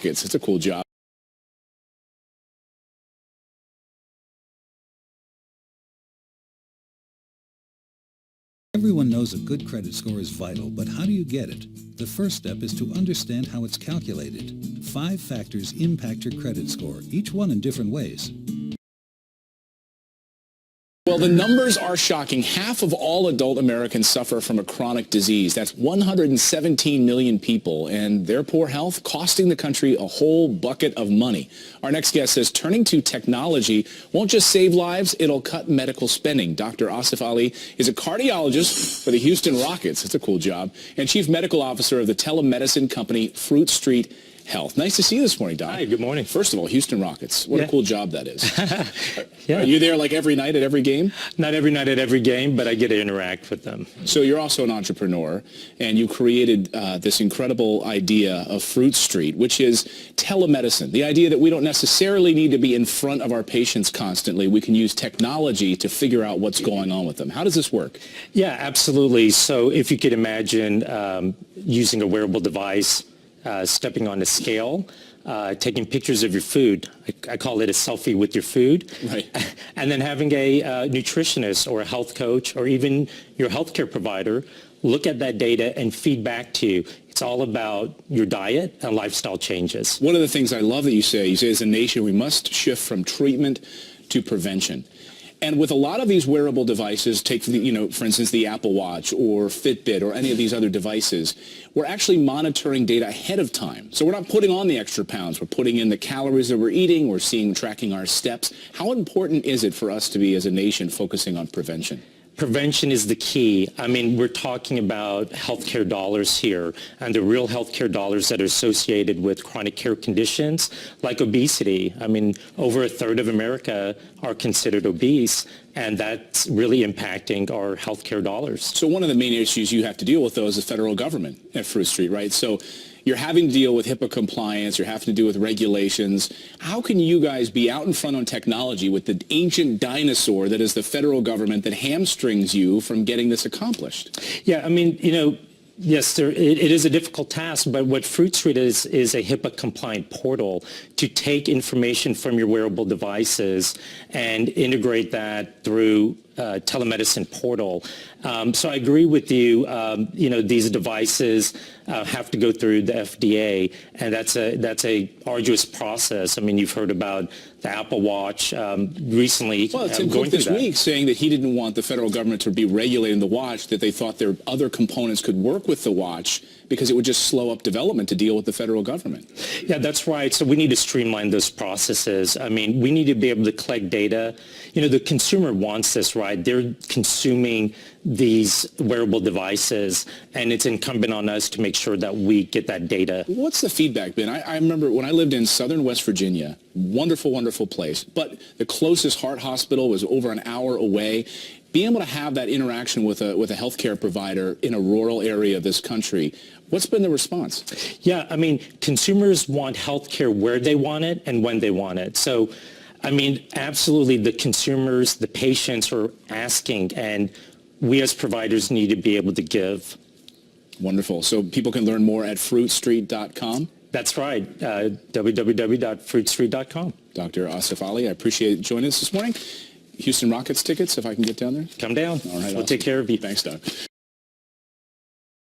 Rockets. It's a cool job. Everyone knows a good credit score is vital, but how do you get it? The first step is to understand how it's calculated. 5 factors impact your credit score, each one in different ways. Well, the numbers are shocking. Half of all adult Americans suffer from a chronic disease. That's 117 million people, and their poor health costing the country a whole bucket of money. Our next guest says turning to technology won't just save lives, it'll cut medical spending. Dr. Asif Ali is a cardiologist for the Houston Rockets. It's a cool job. And chief medical officer of the telemedicine company Fruit Street Health. Nice to see you this morning, Doc. Hi, good morning. First of all, Houston Rockets. What a cool job that is. Yeah. Are you there like every night at every game? Not every night at every game, but I get to interact with them. So you're also an entrepreneur, and you created this incredible idea of Fruit Street, which is telemedicine. The idea that we don't necessarily need to be in front of our patients constantly. We can use technology to figure out what's going on with them. How does this work? Yeah, absolutely. So if you could imagine using a wearable device, stepping on a scale, taking pictures of your food. I call it a selfie with your food. Right. And then having a nutritionist or a health coach or even your healthcare provider look at that data and feed back to you. It's all about your diet and lifestyle changes. One of the things I love that you say as a nation, we must shift from treatment to prevention. And with a lot of these wearable devices, take, for instance, the Apple Watch or Fitbit or any of these other devices, we're actually monitoring data ahead of time. So we're not putting on the extra pounds. We're putting in the calories that we're eating. We're tracking our steps. How important is it for us to be, as a nation, focusing on prevention? Prevention is the key. I mean, we're talking about healthcare dollars here, and the real healthcare dollars that are associated with chronic care conditions like obesity. I mean, over a third of America are considered obese, and that's really impacting our healthcare dollars. So one of the main issues you have to deal with, though, is the federal government at Fruit Street, right? So you're having to deal with HIPAA compliance, you're having to deal with regulations. How can you guys be out in front on technology with the ancient dinosaur that is the federal government that hamstrings you from getting this accomplished? Yeah, I mean, yes, it is a difficult task, but what Fruit Street is a HIPAA-compliant portal to take information from your wearable devices and integrate that through telemedicine portal. So I agree with you. These devices have to go through the FDA, and that's a arduous process. I mean, you've heard about the Apple Watch recently. Well, Tim Cook this week saying that he didn't want the federal government to be regulating the watch, that they thought their other components could work with the watch because it would just slow up development to deal with the federal government. Yeah, that's right. So we need to streamline those processes. I mean, we need to be able to collect data. The consumer wants this, right? They're consuming these wearable devices, and it's incumbent on us to make sure that we get that data. What's the feedback been? I remember when I lived in southern West Virginia, wonderful, wonderful place, but the closest heart hospital was over an hour away. Being able to have that interaction with a healthcare provider in a rural area of this country, what's been the response? Yeah, I mean, consumers want healthcare where they want it and when they want it. So, I mean, absolutely, the consumers, the patients are asking, and we as providers need to be able to give. Wonderful. So people can learn more at fruitstreet.com? That's right, www.fruitstreet.com. Dr. Asif Ali, I appreciate joining us this morning. Houston Rockets tickets, if I can get down there? Come down. All right, we'll take care of you. Thanks, Doc.